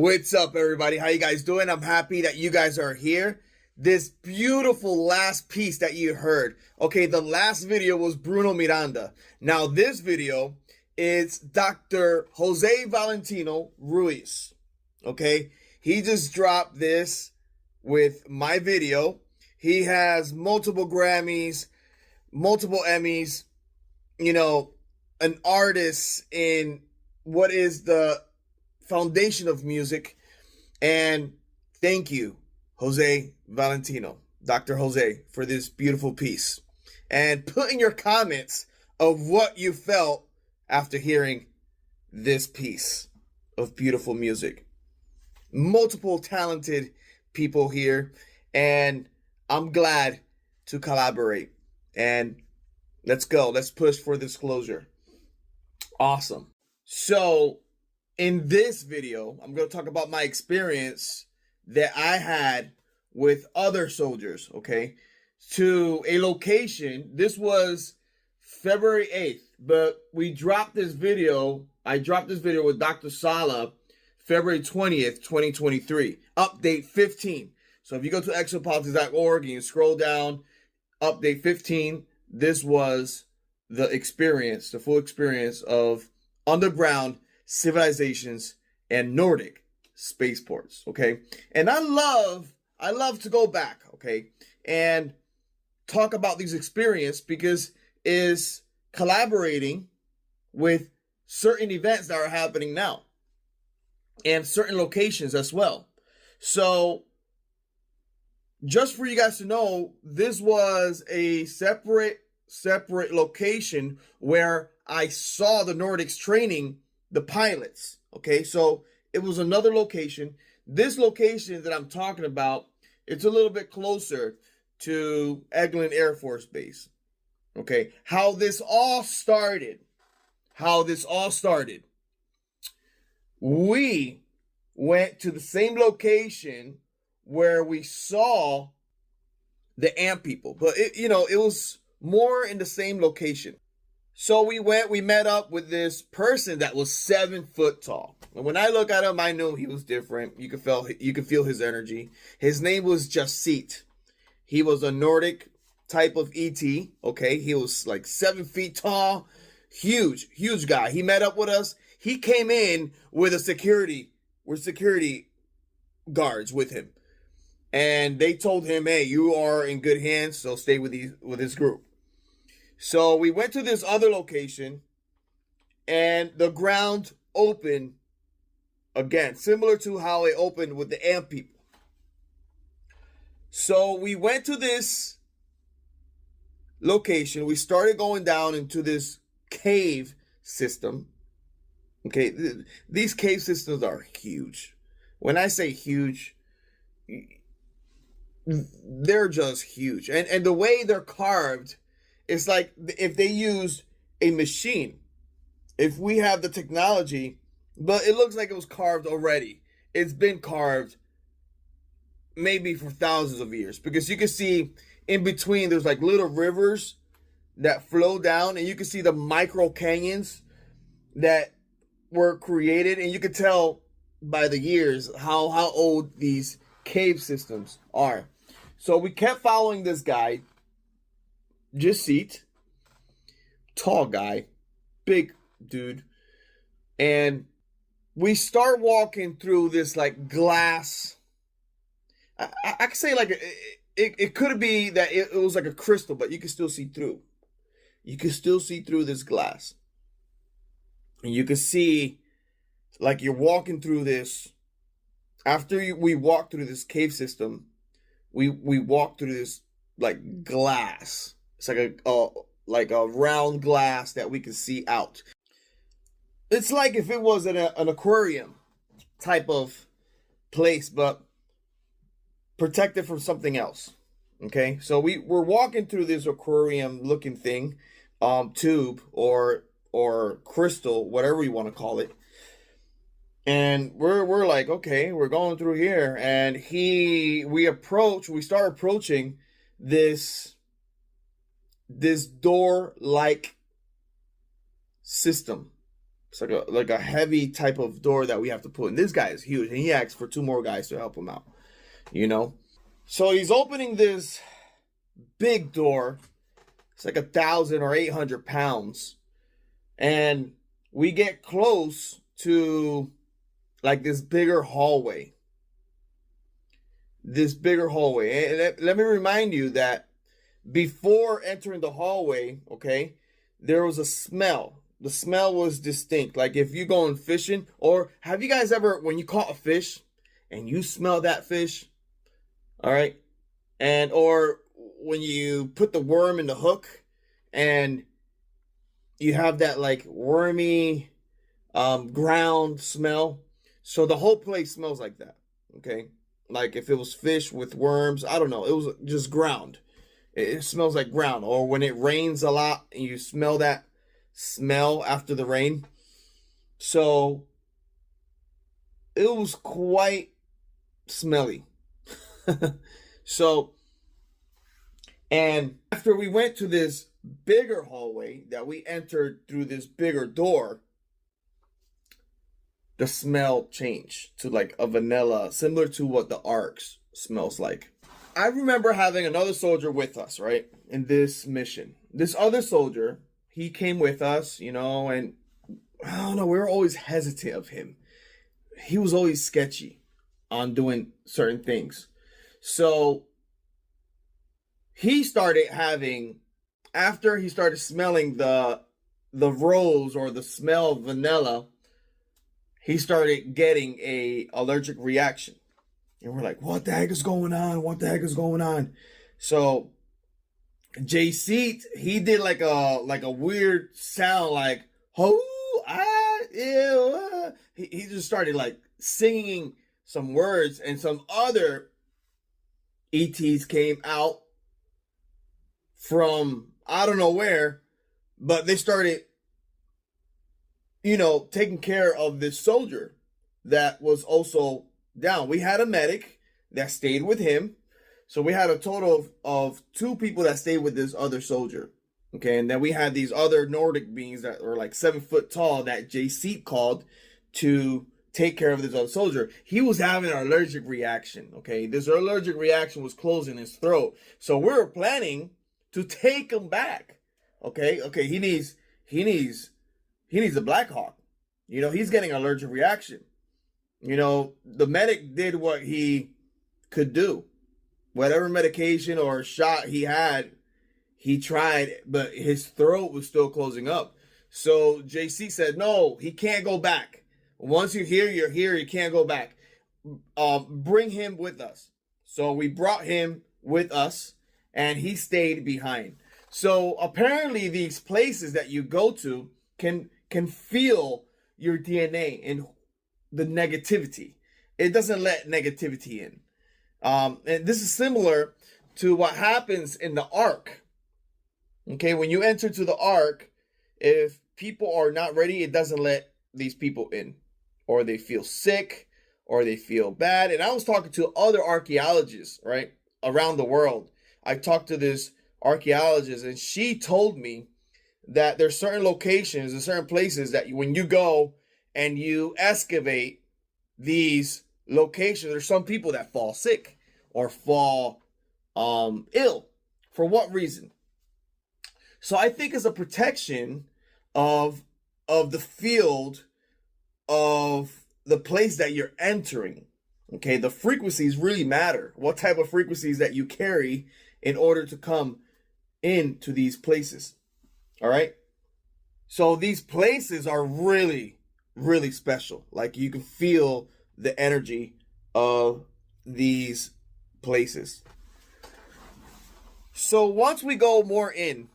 What's up, everybody? How you guys doing? I'm happy that you guys are here. This beautiful last piece that you heard. Okay, the last video was Bruno Miranda. Now this video is Dr. Jose Valentino Ruiz. Okay, he just dropped this with my video. He has multiple Grammys, multiple Emmys, you know, an artist in what is the foundation of music. And thank you, Jose Valentino, Dr. Jose, for this beautiful piece. And put in your comments of what you felt after hearing this piece of beautiful music. Multiple talented people here, and I'm glad to collaborate. And let's go. Let's push for disclosure. Awesome. So in this video, I'm going to talk about my experience that I had with other soldiers, okay, to a location. This was February 8th, but we dropped this video. I dropped this video with Dr. Sala February 20th, 2023, update 15. So if you go to exopolitics.org and you scroll down, update 15, this was the experience, the full experience of underground civilizations and Nordic spaceports, okay? And I love to go back, okay, and talk about these experiences because it's collaborating with certain events that are happening now and certain locations as well. So just for you guys to know, this was a separate location where I saw the Nordics training the pilots, okay? So it was another location. This location that I'm talking about, it's a little bit closer to Eglin Air Force Base, okay? How this all started, we went to the same location where we saw the ant people, but it was more in the same location. So we met up with this person that was 7 foot tall. And when I look at him, I knew he was different. You could feel his energy. His name was Jaseet. He was a Nordic type of ET, okay? He was like 7 feet tall, huge guy. He met up with us. He came in with security guards with him. And they told him, hey, you are in good hands, so stay with this group. So we went to this other location, and the ground opened again, similar to how it opened with the ant people. So we went to this location. We started going down into this cave system. Okay, these cave systems are huge. When I say huge, they're just huge. And the way they're carved, it's like if they used a machine, if we have the technology, but it looks like it was carved already. It's been carved maybe for thousands of years, because you can see in between there's like little rivers that flow down, and you can see the micro canyons that were created, and you can tell by the years how old these cave systems are. So we kept following this guy, Jaseet, tall guy, big dude, and we start walking through this like glass. I could say like it could be that it was like a crystal, but you can still see through. You can still see through this glass, and you can see like you're walking through this. After we walk through this cave system, we walk through this like glass. It's like a round glass that we can see out. It's like if it was an aquarium type of place, but protected from something else. Okay, so we're walking through this aquarium looking thing, tube or crystal, whatever you want to call it. And we're like, okay, we're going through here, and we start approaching this door-like system. It's like a heavy type of door that we have to put in. This guy is huge, and he asks for 2 more guys to help him out, you know? So he's opening this big door. It's like 1,000 or 800 pounds. And we get close to like this bigger hallway. This bigger hallway. And let me remind you that before entering the hallway, okay, there was a smell. The smell was distinct. Like if you're going fishing, or have you guys ever, when you caught a fish and you smell that fish, all right, and or when you put the worm in the hook and you have that like wormy ground smell. So the whole place smells like that, okay? Like if it was fish with worms, I don't know, it was just ground. It smells like ground. Or when it rains a lot and you smell that smell after the rain. So it was quite smelly. So, and after we went to this bigger hallway that we entered through this bigger door, the smell changed to like a vanilla, similar to what the Arks smells like. I remember having another soldier with us, right, in this mission. This other soldier, he came with us, you know, and I don't know, we were always hesitant of him. He was always sketchy on doing certain things. So he started having, after he started smelling the rose or the smell of vanilla, he started getting a allergic reaction. And we're like, what the heck is going on? What the heck is going on? So Jaseet, he did like a weird sound, like, oh, ew. He just started like singing some words, and some other ETs came out from I don't know where, but they started, you know, taking care of this soldier that was also down. We had a medic that stayed with him. So we had a total of 2 people that stayed with this other soldier. Okay, and then we had these other Nordic beings that were like 7 foot tall that Jaseet called to take care of this other soldier. He was having an allergic reaction. Okay, this allergic reaction was closing his throat. So we were planning to take him back. Okay, he needs a Black Hawk. You know, he's getting an allergic reaction. You know, the medic did what he could do. Whatever medication or shot he had, he tried, but his throat was still closing up. So JC said, no, he can't go back. Once you're here, you can't go back. Bring him with us. So we brought him with us, and he stayed behind. So apparently these places that you go to can feel your DNA and the negativity. It doesn't let negativity in. And this is similar to what happens in the Ark. Okay, when you enter to the Ark, if people are not ready, it doesn't let these people in. Or they feel sick, or they feel bad. And I was talking to other archaeologists, right, around the world. I talked to this archaeologist, and she told me that there's certain locations and certain places that when you go and you excavate these locations, there's some people that fall sick or fall ill. For what reason? So I think it's a protection of the field of the place that you're entering. Okay, the frequencies really matter. What type of frequencies that you carry in order to come into these places. All right. So these places are really, really special. Like you can feel the energy of these places. So once we go more in,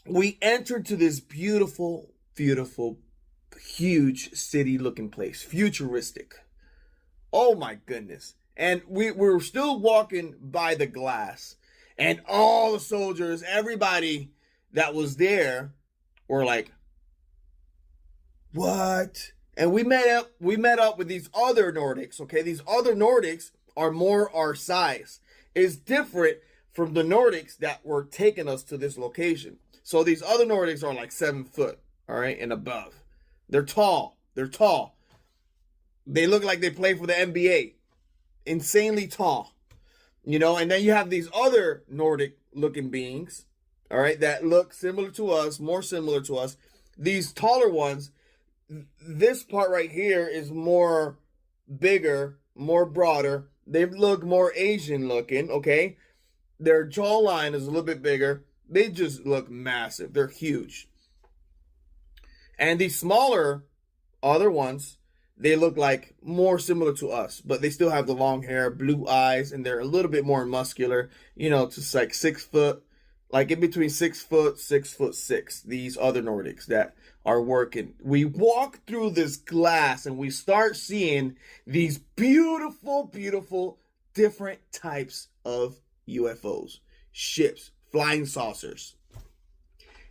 we enter to this beautiful, beautiful, huge city looking place, futuristic. Oh my goodness. And we were still walking by the glass, and all the soldiers, everybody that was there were like, what? And we met up with these other Nordics, okay? These other Nordics are more our size. It's different from the Nordics that were taking us to this location. So these other Nordics are like 7 foot, all right, and above. They're tall. They're tall. They look like they play for the NBA. Insanely tall. You know, and then you have these other Nordic looking beings, all right, that look similar to us, more similar to us. These taller ones, this part right here is more bigger, more broader. They look more Asian looking, okay? Their jawline is a little bit bigger. They just look massive. They're huge. And these smaller other ones, they look like more similar to us, but they still have the long hair, blue eyes, and they're a little bit more muscular, you know, just like 6 foot, like in between 6 foot, 6'6", these other Nordics that are working. We walk through this glass and we start seeing these beautiful, beautiful, different types of UFOs, ships, flying saucers.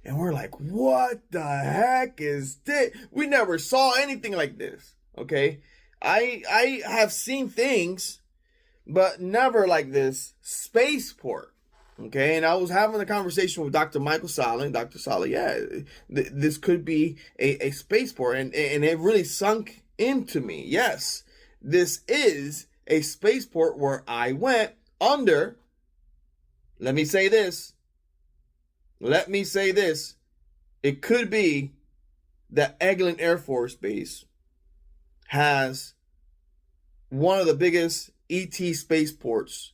And we're like, what the heck is this? We never saw anything like this, okay? I have seen things, but never like this spaceport, okay? And I was having a conversation with Dr. Michael Sala, and Dr. Sala, yeah, this could be a spaceport. And it really sunk into me. Yes, this is a spaceport where I went under, let me say this, it could be that Eglin Air Force Base has one of the biggest ET spaceports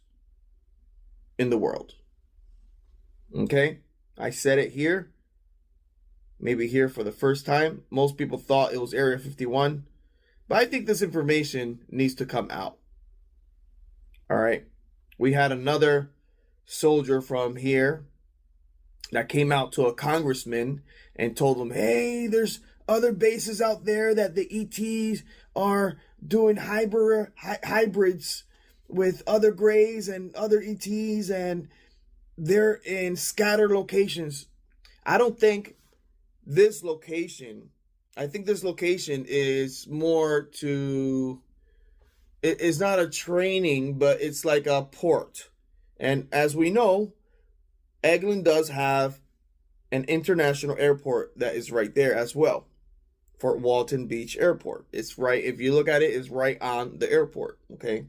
in the world. Okay? I said it here, maybe here for the first time. Most people thought it was Area 51, but I think this information needs to come out. All right? We had another soldier from here that came out to a congressman and told him, hey, there's other bases out there that the ETs are doing hybrids with other Greys and other ETs, and they're in scattered locations. I don't think this location, I think this location is more to, it's not a training, but it's like a port. And as we know, Eglin does have an international airport that is right there as well. Fort Walton Beach Airport. It's right, if you look at it, it's right on the airport, okay?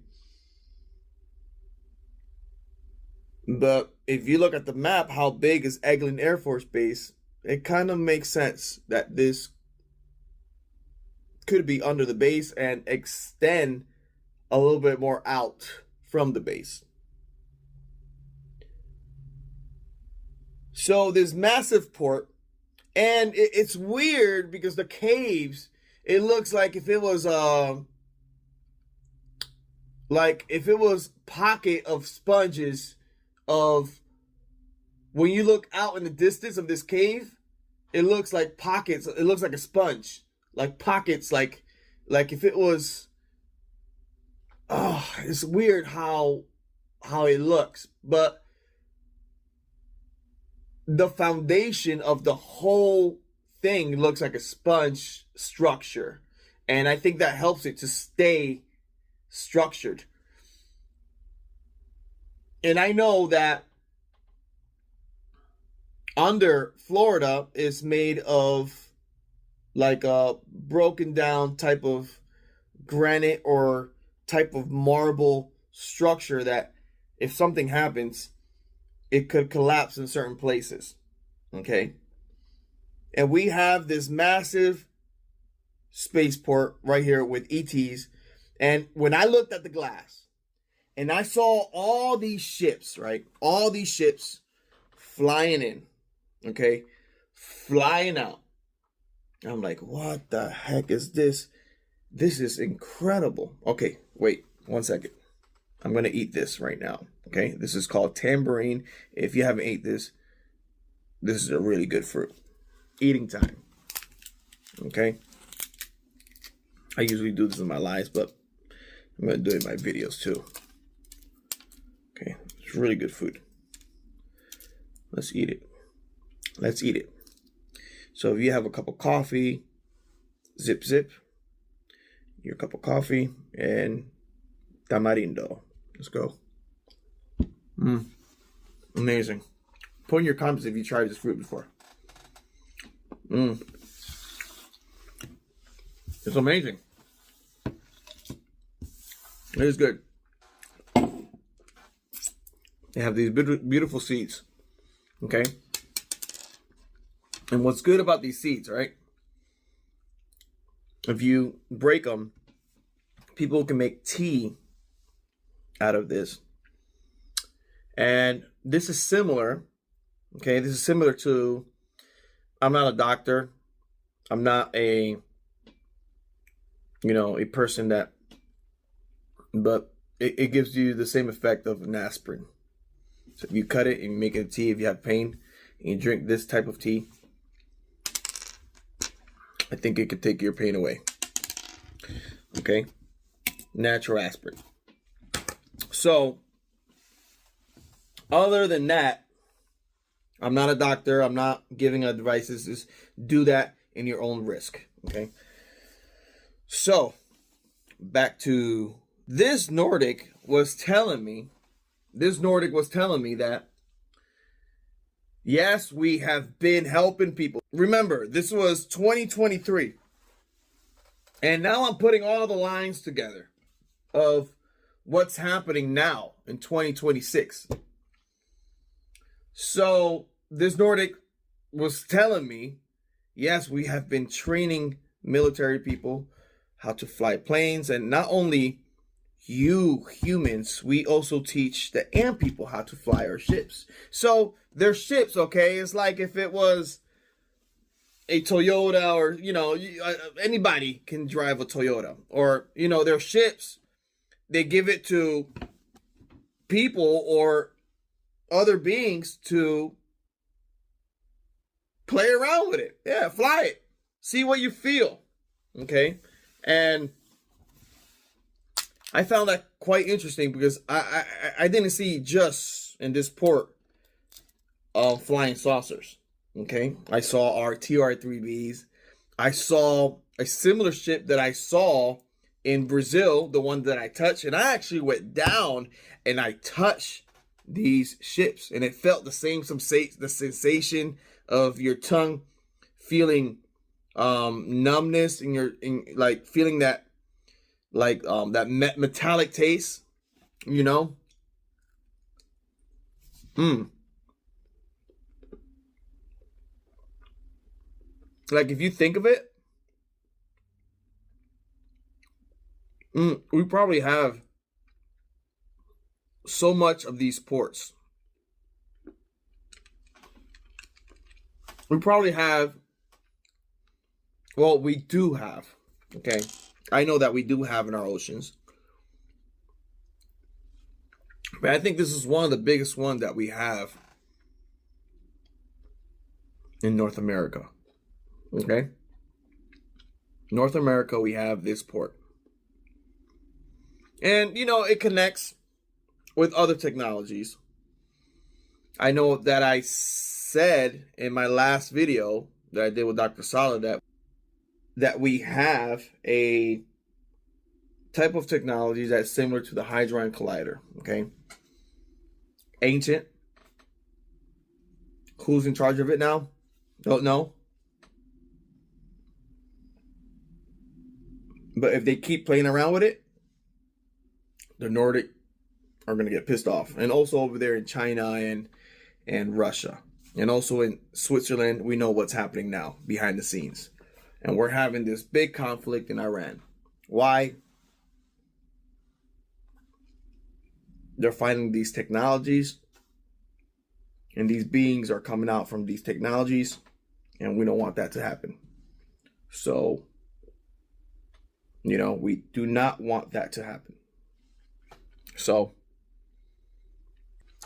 But if you look at the map, how big is Eglin Air Force Base, it kind of makes sense that this could be under the base and extend a little bit more out from the base. So this massive port, and it's weird because the caves, it looks like if it was pocket of sponges of, when you look out in the distance of this cave, it looks like pockets, it looks like a sponge, like pockets, like if it was, it's weird how it looks, but the foundation of the whole thing looks like a sponge structure. And I think that helps it to stay structured. And I know that under Florida is made of like a broken down type of granite or type of marble structure that if something happens, it could collapse in certain places, okay? And we have this massive spaceport right here with ETs. And when I looked at the glass and I saw all these ships, right? All these ships flying in, okay? Flying out. I'm like, what the heck is this? This is incredible. Okay, wait 1 second. I'm going to eat this right now. Okay, this is called tambourine. If you haven't ate this, this is a really good fruit. Eating time. Okay. I usually do this in my lives, but I'm going to do it in my videos too. Okay, it's really good food. Let's eat it. Let's eat it. So if you have a cup of coffee, zip, your cup of coffee, and tamarindo. Let's go. Amazing. Put in your comments if you tried this fruit before. It's amazing. It is good. They have these beautiful seeds. Okay. And what's good about these seeds, right? If you break them, people can make tea out of this. And this is similar. Okay. This is similar to, I'm not a doctor. I'm not a, a person that, but it gives you the same effect of an aspirin. So if you cut it and you make it a tea, if you have pain and you drink this type of tea, I think it could take your pain away. Okay? Natural aspirin. So, other than that, I'm not a doctor. I'm not giving advices. Just do that in your own risk. Okay? So, back to this Nordic was telling me that, yes, we have been helping people. Remember, this was 2023. And now I'm putting all the lines together of what's happening now in 2026. So this Nordic was telling me, yes, we have been training military people how to fly planes. And not only you humans, we also teach the ant people how to fly our ships. So their ships, okay, it's like if it was a Toyota or, anybody can drive a Toyota. Or, their ships, they give it to people or other beings to play around with it. Yeah, fly it. See what you feel. Okay? And I found that quite interesting because I didn't see just in this port flying saucers. Okay, I saw our TR-3Bs. I saw a similar ship that I saw in Brazil, the one that I touched, and I actually went down and I touched these ships, and it felt the same the sensation of your tongue feeling numbness in your like feeling that that metallic taste, Like if you think of it, we probably have so much of these ports. We probably have, well, we do have, okay? I know that we do have in our oceans. But I think this is one of the biggest ones that we have in North America. Okay? North America, we have this port. And, it connects with other technologies. I know that I said in my last video that I did with Dr. Sala that we have a type of technology that's similar to the Hadron Collider, okay? Ancient. Who's in charge of it now? Don't know. But if they keep playing around with it, the Nordic are going to get pissed off. And also over there in China and Russia. And also in Switzerland, we know what's happening now behind the scenes. And we're having this big conflict in Iran. Why? They're finding these technologies. And these beings are coming out from these technologies. And we don't want that to happen. So, we do not want that to happen. So,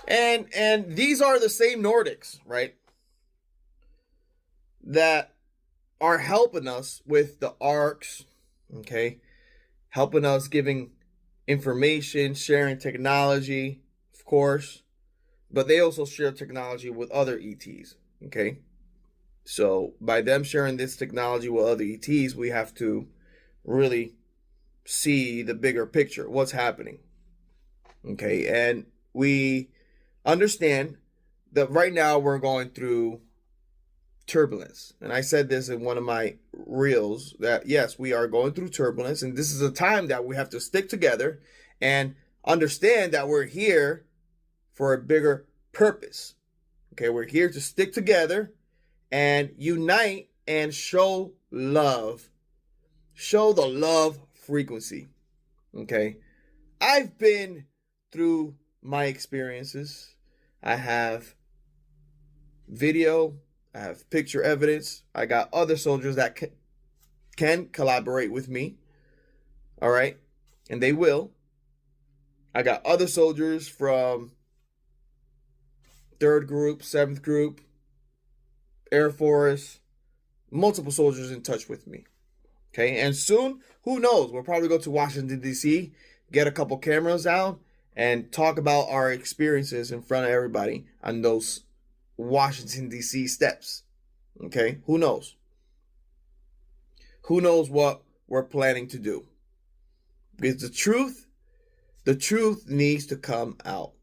and these are the same Nordics, right? That are helping us with the arcs, okay? Helping us, giving information, sharing technology, of course. But they also share technology with other ETs, okay? So by them sharing this technology with other ETs, we have to really see the bigger picture, what's happening. Okay, and we understand that right now we're going through turbulence. And I said this in one of my reels that yes, we are going through turbulence, and this is a time that we have to stick together and understand that we're here for a bigger purpose. Okay, we're here to stick together and unite and show love. Show the love frequency. Okay, I've been through my experiences. I have video, I have picture evidence. I got other soldiers that can collaborate with me. All right, and they will. I got other soldiers from 3rd Group, 7th Group, Air Force, multiple soldiers in touch with me. Okay, and soon, who knows, we'll probably go to Washington, D.C., get a couple cameras out, and talk about our experiences in front of everybody on those Washington, D.C. steps. Okay, who knows? Who knows what we're planning to do? Because the truth needs to come out.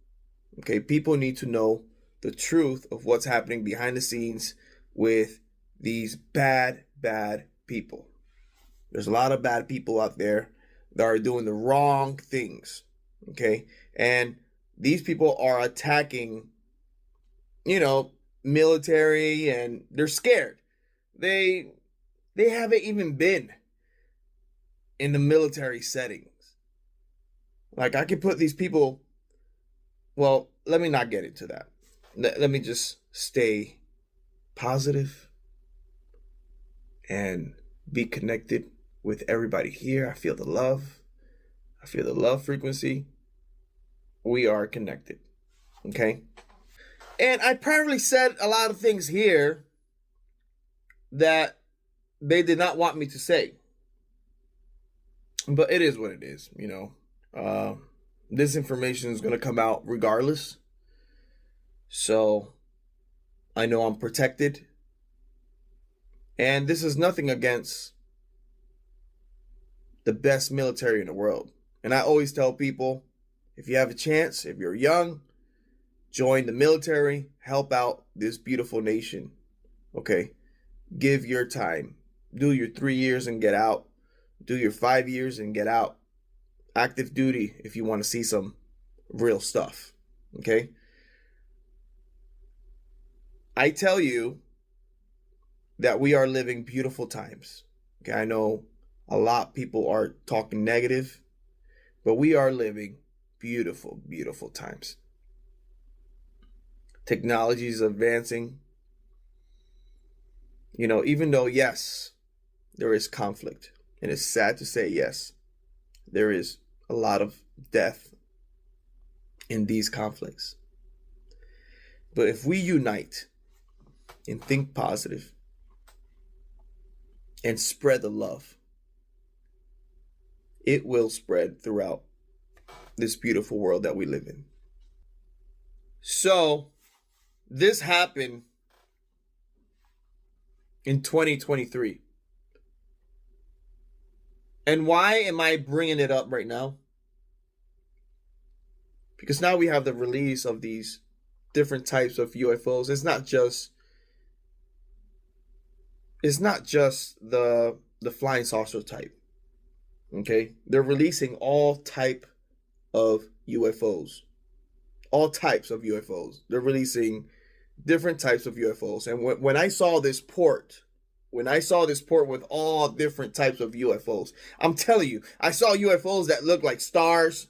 Okay, people need to know the truth of what's happening behind the scenes with these bad people. There's a lot of bad people out there that are doing the wrong things. Okay, and these people are attacking, military, and they're scared. They haven't even been in the military settings. Like, I could put these people, well, let me not get into that. Let me just stay positive and be connected with everybody here. I feel the love. I feel the love frequency. We are connected. Okay? And I probably said a lot of things here that they did not want me to say. But it is what it is, This information is going to come out regardless. So I know I'm protected. And this is nothing against the best military in the world. And I always tell people, if you have a chance, if you're young, join the military, help out this beautiful nation. Okay? Give your time. Do your 3 years and get out. Do your 5 years and get out. Active duty if you want to see some real stuff. Okay? I tell you that we are living beautiful times. Okay, I know a lot of people are talking negative, but we are living beautiful, beautiful times. Technology is advancing. Even though, yes, there is conflict, and it's sad to say, yes, there is a lot of death in these conflicts. But if we unite and think positive and spread the love, it will spread throughout this beautiful world that we live in. So, this happened in 2023. And why am I bringing it up right now? Because now we have the release of these different types of UFOs. It's not just the flying saucer type. Okay? They're releasing all type of UFOs. All types of UFOs. They're releasing different types of UFOs. And when I saw this port with all different types of UFOs, I'm telling you, I saw UFOs that looked like stars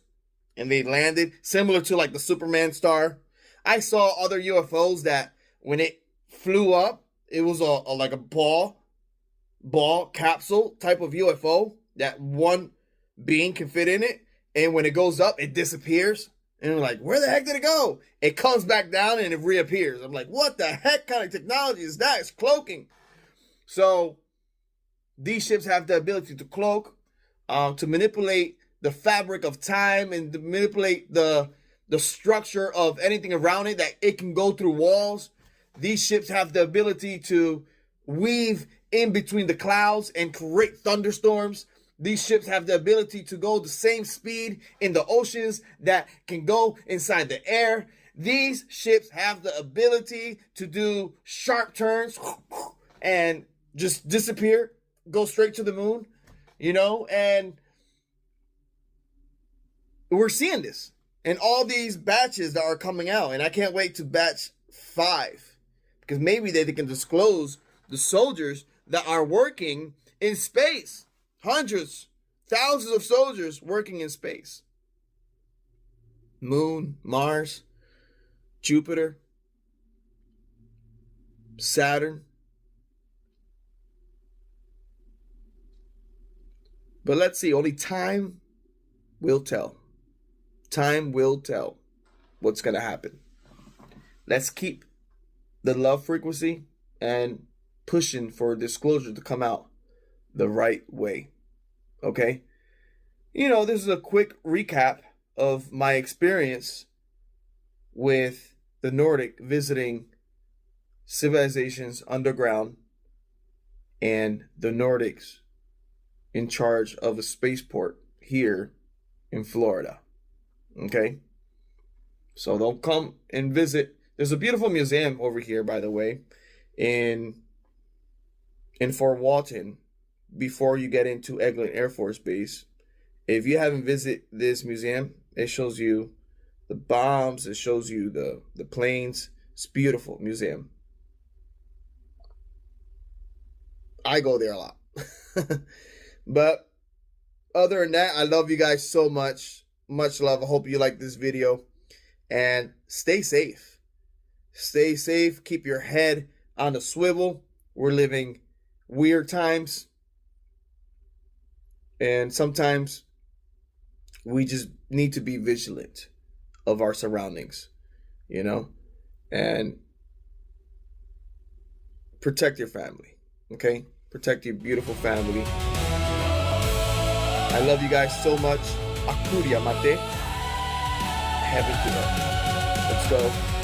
and they landed similar to like the Superman star. I saw other UFOs that when it flew up, it was like a ball capsule type of UFO that one being can fit in it. And when it goes up, it disappears. And I'm like, where the heck did it go? It comes back down and it reappears. I'm like, what the heck kind of technology is that? It's cloaking. So these ships have the ability to cloak, to manipulate the fabric of time and to manipulate the structure of anything around it, that it can go through walls. These ships have the ability to weave in between the clouds and create thunderstorms. These ships have the ability to go the same speed in the oceans that can go inside the air. These ships have the ability to do sharp turns and just disappear, go straight to the moon, you know, and we're seeing this in all these batches that are coming out. And I can't wait to batch 5, because maybe they can disclose the soldiers that are working in space. Hundreds, thousands of soldiers working in space. Moon, Mars, Jupiter, Saturn. But let's see, only time will tell. Time will tell what's going to happen. Let's keep the love frequency and pushing for disclosure to come out the right way. Okay? You know, this is a quick recap of my experience with the Nordic visiting civilizations underground and the Nordics in charge of a spaceport here in Florida. Okay? So they'll come and visit. There's a beautiful museum over here, by the way, in Fort Walton, before you get into Eglin Air Force Base. If you haven't visited this museum, it shows you the bombs, it shows you the planes. It's a beautiful museum. I go there a lot. But other than that, I love you guys so much. Much love. I hope you like this video. And stay safe. Stay safe. Keep your head on a swivel. We're living weird times. And sometimes we just need to be vigilant of our surroundings, you know, and protect your family, okay? Protect your beautiful family. I love you guys so much. Akuria mate. Heaven to earth. Let's go.